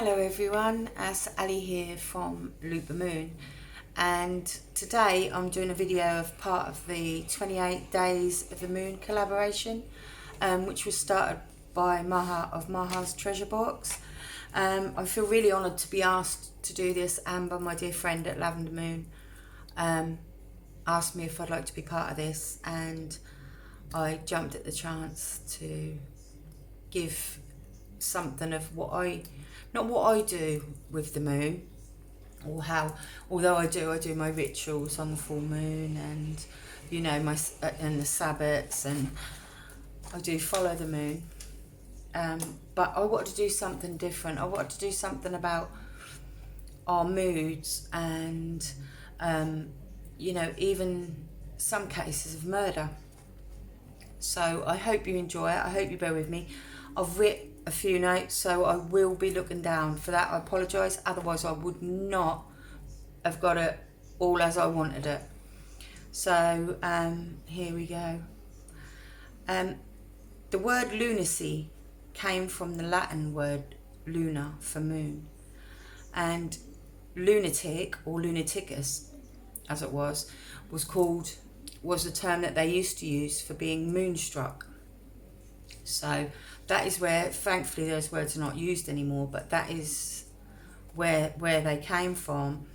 Hello everyone, it's Ali here from Loop the Moon, and today I'm doing a video of part of the 28 Days of the Moon collaboration, which was started by Maha of Maha's Treasure Box. I feel really honoured to be asked to do this, and by my dear friend at Lavender Moon asked me if I'd like to be part of this, and I jumped at the chance to give something of not what I do with the moon, or how, although I do my rituals on the full moon, and my and the Sabbats, and I do follow the moon, but I wanted to do something different. I wanted to do something about our moods, and even some cases of murder. So I hope you enjoy it. I hope you bear with me. I've written a few notes, so I will be looking down. For that I apologise, otherwise I would not have got it all as I wanted it. So here we go. The word lunacy came from the Latin word luna for moon, and lunatic, or lunaticus as it was the term that they used to use for being moonstruck. So that is where, thankfully, those words are not used anymore, but that is where they came from.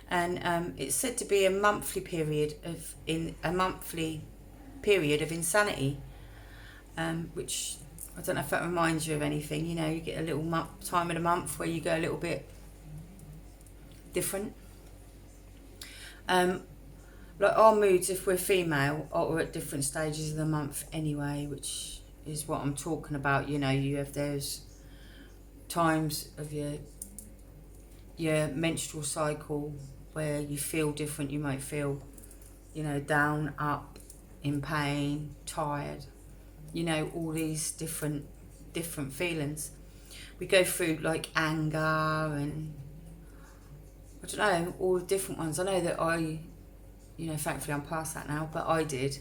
And it's said to be a monthly period of insanity, which I don't know if that reminds you of anything. You get a little time of the month where you go a little bit different. Like our moods, if we're female, are at different stages of the month anyway, which is what I'm talking about. You have those times of your menstrual cycle where you feel different. You might feel down, up, in pain, tired, all these different feelings. We go through like anger, and I don't know, all the different ones. I know that thankfully I'm past that now, but I did.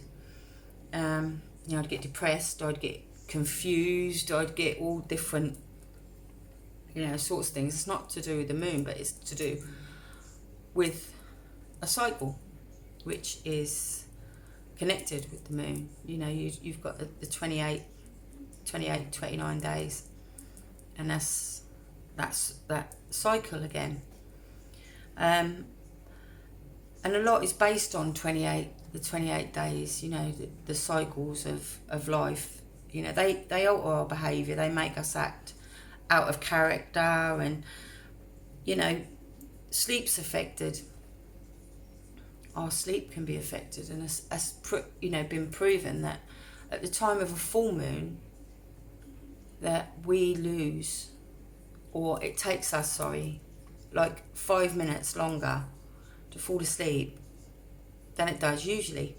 I'd get depressed, I'd get confused, I'd get all different, sorts of things. It's not to do with the moon, but it's to do with a cycle, which is connected with the moon. You've got the 28, 29 days, and that's that cycle again. And a lot is based on the 28 days, the cycles of life. They alter our behaviour, they make us act out of character, and sleep's affected. Our sleep can be affected, and it's been proven that at the time of a full moon that we lose, or it takes us, like 5 minutes longer to fall asleep than it does usually.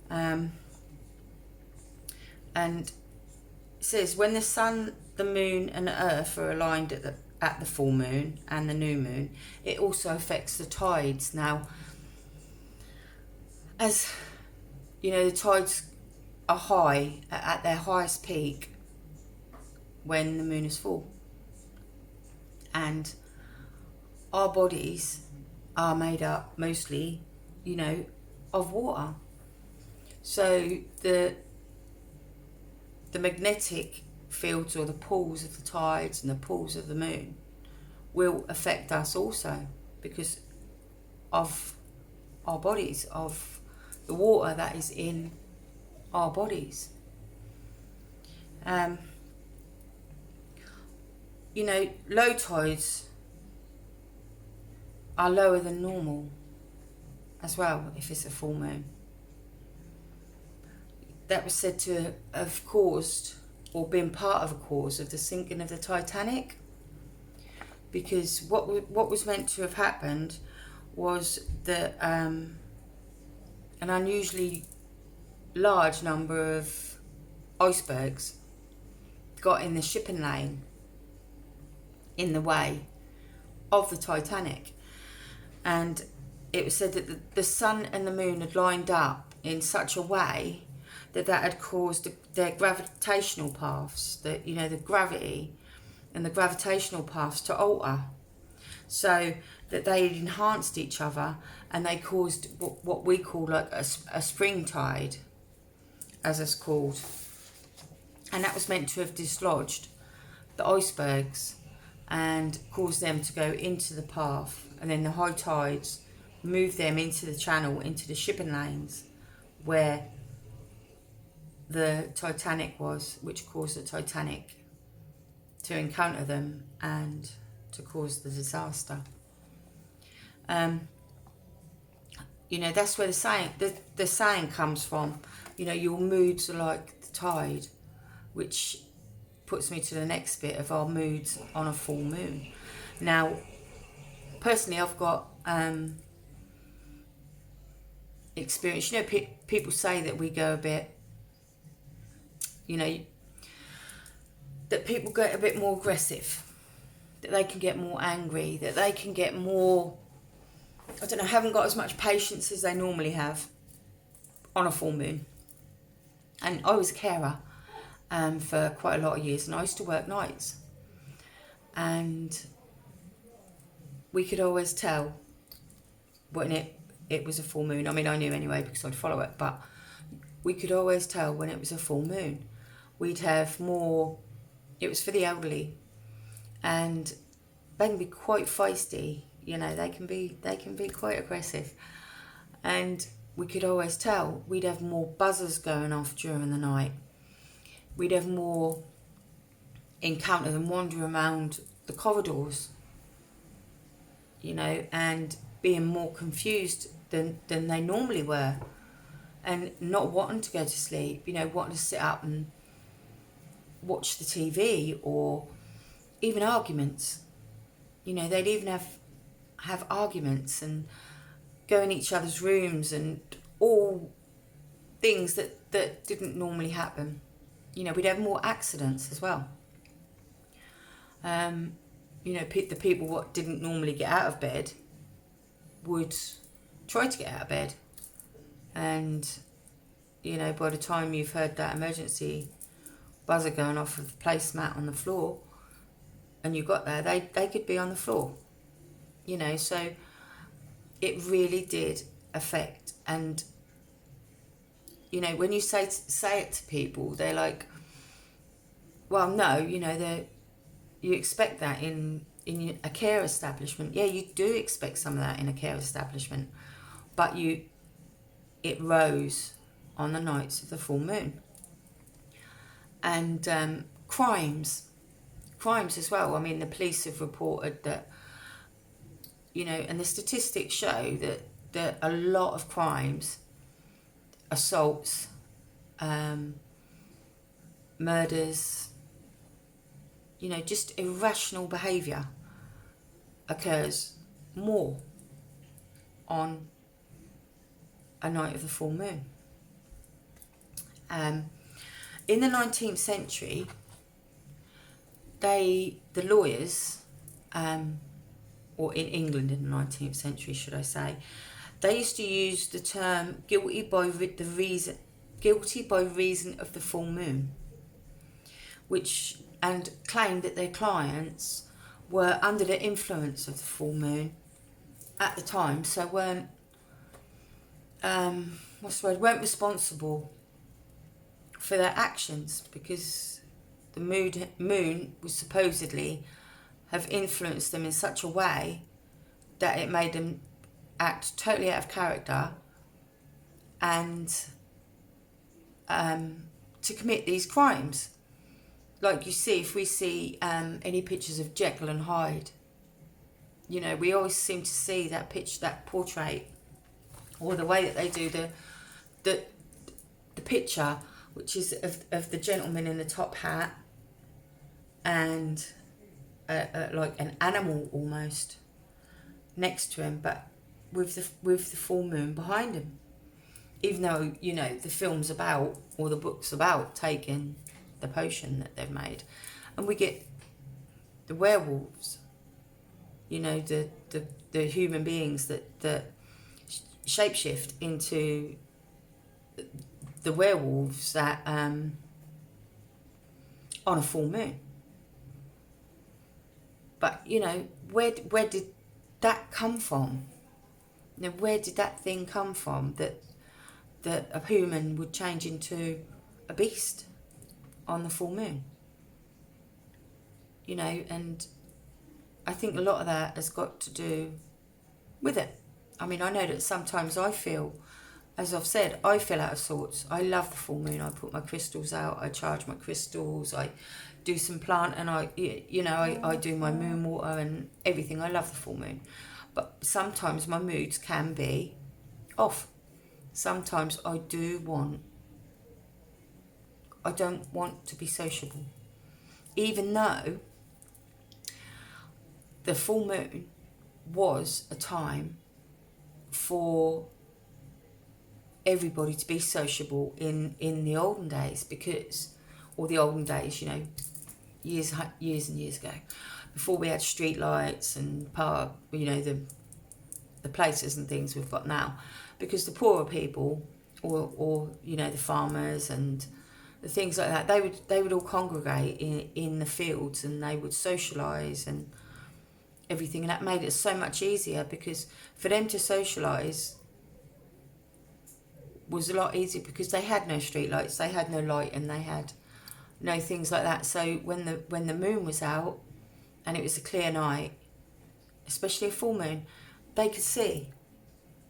And it says when the sun, the moon and the earth are aligned at the full moon and the new moon, it also affects the tides. Now, as the tides are high, at their highest peak when the moon is full, and our bodies are made up mostly of water. So the magnetic fields, or the pulls of the tides and the pulls of the moon, will affect us also because of our bodies, of the water that is in our bodies. Low tides are lower than normal as well if it's a full moon. That was said to have caused, or been part of a cause, of the sinking of the Titanic, because what was meant to have happened was that an unusually large number of icebergs got in the shipping lane in the way of the Titanic, and it was said that the sun and the moon had lined up in such a way that had caused their gravitational paths, the gravity and the gravitational paths to alter, so that they enhanced each other, and they caused what we call like a spring tide, as it's called. And that was meant to have dislodged the icebergs and caused them to go into the path, and then the high tides moved them into the channel, into the shipping lanes where the Titanic was, which caused the Titanic to encounter them and to cause the disaster. You know, that's where the saying comes from. You know, your moods are like the tide, which puts me to the next bit of our moods on a full moon. Now, personally, I've got experience. You know, people say that we go a bit, you know, that people get a bit more aggressive, that they can get more angry, that they can get more, I don't know, haven't got as much patience as they normally have on a full moon. And I was a carer for quite a lot of years, and I used to work nights. And we could always tell when it was a full moon. I mean, I knew anyway because I'd follow it, but we could always tell when it was a full moon. We'd have more, it was for the elderly, and they can be quite feisty, you know, they can be quite aggressive. And we could always tell. We'd have more buzzers going off during the night. We'd have more encounter them wandering around the corridors, you know, and being more confused than they normally were, and not wanting to go to sleep, you know, wanting to sit up and watch the TV, or even arguments. You know, they'd even have arguments and go in each other's rooms, and all things that didn't normally happen. You know, we'd have more accidents as well. You know, the people what didn't normally get out of bed would try to get out of bed, and you know, by the time you've heard that emergency buzzer going off of the placemat on the floor and you got there, they could be on the floor, you know. So it really did affect. And you know, when you say it to people, they're like, well, no, you know, you expect that in a care establishment. Yeah, you do expect some of that in a care establishment, but it rose on the nights of the full moon. And crimes as well. I mean, the police have reported that, you know, and the statistics show that a lot of crimes, assaults, murders, you know, just irrational behaviour occurs more on a night of the full moon. In the 19th century, the lawyers, or in England in the 19th century, should I say, they used to use the term guilty by reason of the full moon, and claimed that their clients were under the influence of the full moon at the time, so weren't responsible for their actions, because the moon was supposedly have influenced them in such a way that it made them act totally out of character and to commit these crimes. Like you see, if we see any pictures of Jekyll and Hyde, you know, we always seem to see that portrait, or the way that they do the picture, which is of the gentleman in the top hat and like an animal almost next to him, but with the full moon behind him. Even though, you know, the film's about, or the book's about, taking the potion that they've made. And we get the werewolves, you know, the human beings that shapeshift into the werewolves that on a full moon. But, you know, where did that come from? You know, where did that thing come from that a human would change into a beast on the full moon? You know, and I think a lot of that has got to do with it. I mean, I know that sometimes I feel, as I've said, I feel out of sorts. I love the full moon. I put my crystals out. I charge my crystals. I do some plant, and I do my moon water and everything. I love the full moon. But sometimes my moods can be off. Sometimes I don't want to be sociable. Even though the full moon was a time for everybody to be sociable in the olden days, you know, years and years ago, before we had street lights and you know, the places and things we've got now, because the poorer people or you know, the farmers and the things like that, they would all congregate in the fields, and they would socialise and everything, and that made it so much easier, because for them to socialise was a lot easier because they had no street lights, they had no light, and they had no things like that. So when the moon was out and it was a clear night, especially a full moon, they could see,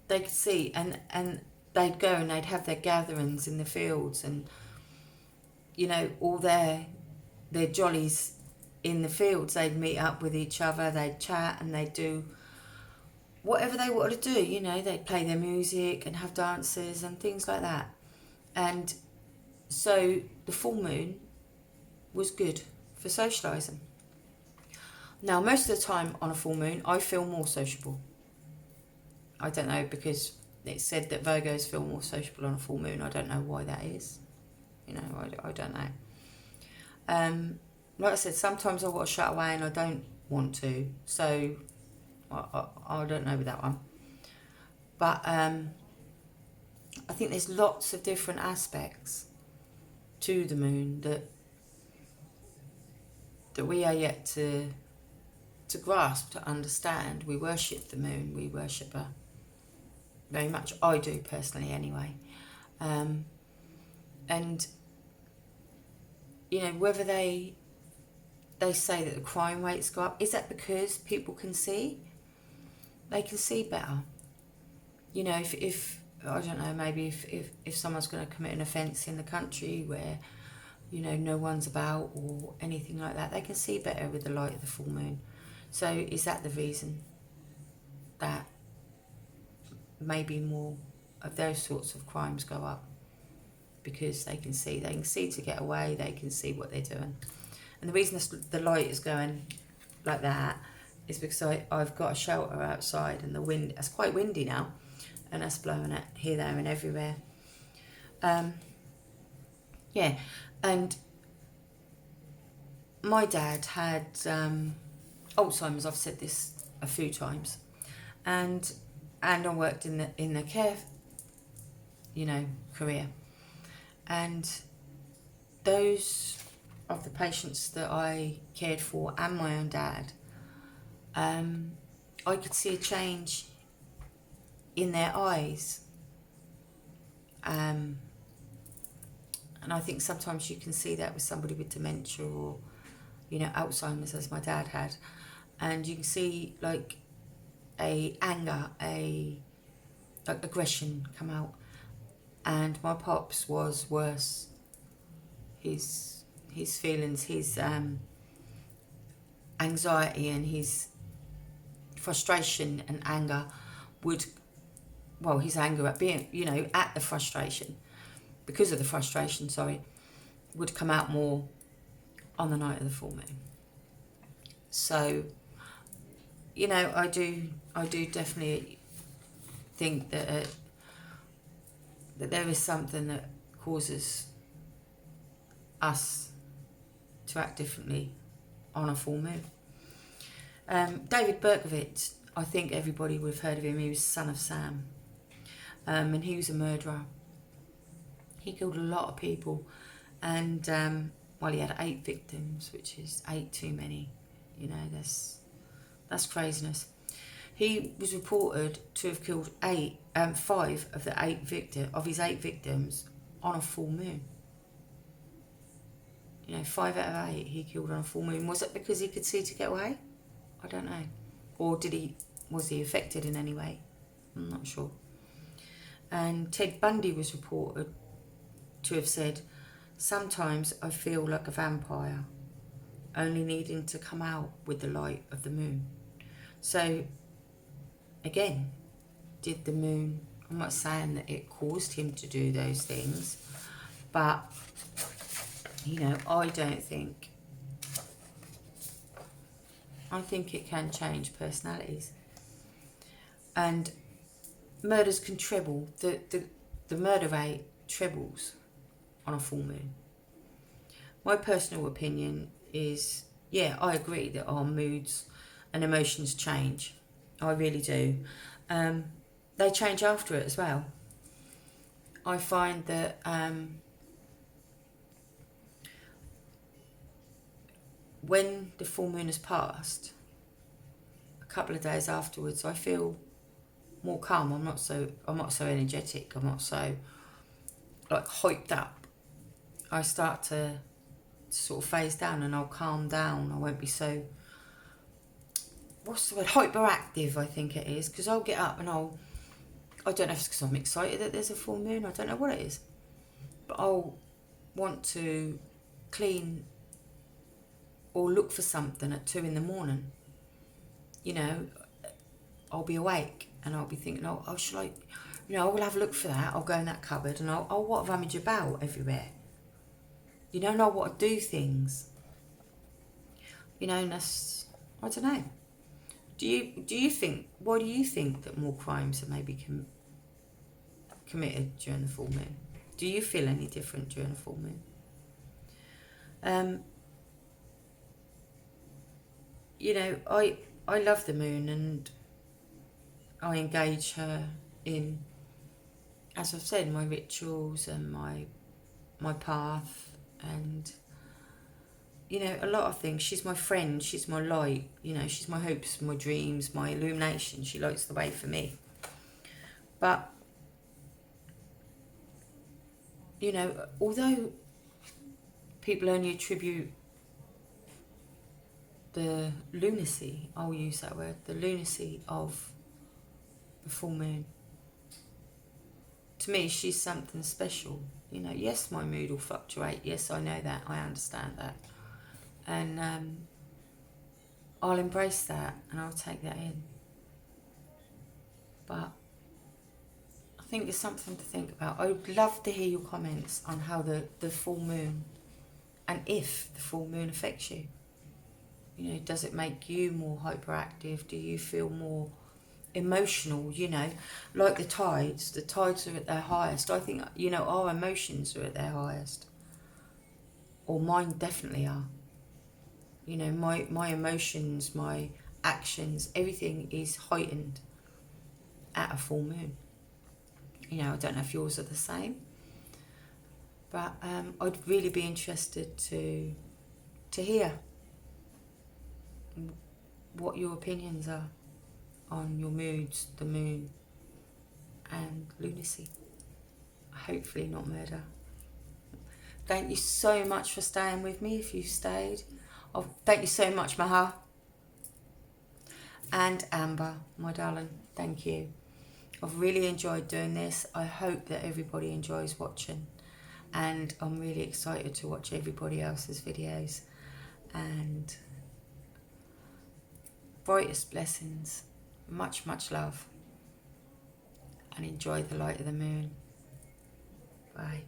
and they'd go and they'd have their gatherings in the fields, and you know, all their jollies in the fields. They'd meet up with each other, they'd chat, and they'd do whatever they wanted to do. You know, they'd play their music and have dances and things like that. And so the full moon was good for socialising. Now, most of the time on a full moon, I feel more sociable. I don't know, because it's said that Virgos feel more sociable on a full moon. I don't know why that is. You know, I don't know. Like I said, sometimes I want to shut away and I don't want to. So I don't know with that one. But I think there's lots of different aspects to the moon that we are yet to grasp, to understand. We worship the moon. We worship her very much. I do personally, anyway. And you know, whether they say that the crime rates go up, is that because people can see? They can see better. You know, if I don't know, maybe if someone's going to commit an offence in the country where, you know, no one's about or anything like that, they can see better with the light of the full moon. So is that the reason that maybe more of those sorts of crimes go up? Because they can see to get away, they can see what they're doing. And the reason the light is going like that is because I've got a shelter outside, and the wind, it's quite windy now, and that's blowing it here, there and everywhere. Yeah, and my dad had Alzheimer's. I've said this a few times, and I worked in the care, you know, career. And those of the patients that I cared for, and my own dad, I could see a change in their eyes. And I think sometimes you can see that with somebody with dementia or, you know, Alzheimer's, as my dad had. And you can see like a anger, like aggression come out. And my pops was worse. His feelings, his anxiety and his frustration and anger his anger at being, you know, at the frustration, because of the frustration, would come out more on the night of the full moon. So, you know, I do definitely think that there is something that causes us to act differently on a full moon. David Berkowitz, I think everybody would have heard of him. He was the son of Sam, and he was a murderer. He killed a lot of people, and he had 8 victims, which is 8 too many. You know, there's That's craziness. He was reported to have killed 5 of his 8 victims on a full moon. You know, 5 out of 8 he killed on a full moon. Was it because he could see to get away? I don't know. Or was he affected in any way? I'm not sure. And Ted Bundy was reported to have said, "Sometimes I feel like a vampire, only needing to come out with the light of the moon." So, again, did the moon... I'm not saying that it caused him to do those things, but, you know, I think it can change personalities. And murders can treble. The murder rate trebles on a full moon. My personal opinion is, yeah, I agree that our moods and emotions change. I really do. They change after it as well. I find that when the full moon has passed, a couple of days afterwards, I feel more calm. I'm not so energetic. I'm not so like hyped up. I start to sort of phase down, and I'll calm down. I won't be so, what's the word, hyperactive, I think it is, because I'll get up and I don't know if it's because I'm excited that there's a full moon, I don't know what it is, but I'll want to clean or look for something at 2 in the morning. You know, I'll be awake and I'll be thinking, oh, shall I, you know, I will have a look for that. I'll go in that cupboard and I'll what rummage about everywhere. You know, and I want to do things. You know, and that's, I don't know. Do you think, why do you think that more crimes are maybe committed during the full moon? Do you feel any different during the full moon? You know, I love the moon, and I engage her in, as I've said, my rituals and my path, and, you know, a lot of things. She's my friend, she's my light, you know, she's my hopes, my dreams, my illumination. She lights the way for me. But, you know, although people only attribute the lunacy, I'll use that word, the lunacy of the full moon, to me, she's something special. You know, yes, my mood will fluctuate. Yes, I know that. I understand that. And I'll embrace that and I'll take that in. But I think it's something to think about. I would love to hear your comments on how the full moon, and if the full moon affects you. You know, does it make you more hyperactive? Do you feel more emotional? You know, like the tides are at their highest. I think, you know, our emotions are at their highest, or mine definitely are. You know, my emotions, my actions, everything is heightened at a full moon. You know, I don't know if yours are the same, but I'd really be interested to hear what your opinions are on your moods, the moon, and lunacy. Hopefully not murder. Thank you so much for staying with me, if you've stayed. Oh, thank you so much, Maha. And Amber, my darling, thank you. I've really enjoyed doing this. I hope that everybody enjoys watching. And I'm really excited to watch everybody else's videos. And brightest blessings. Much, much love. And enjoy the light of the moon. Bye.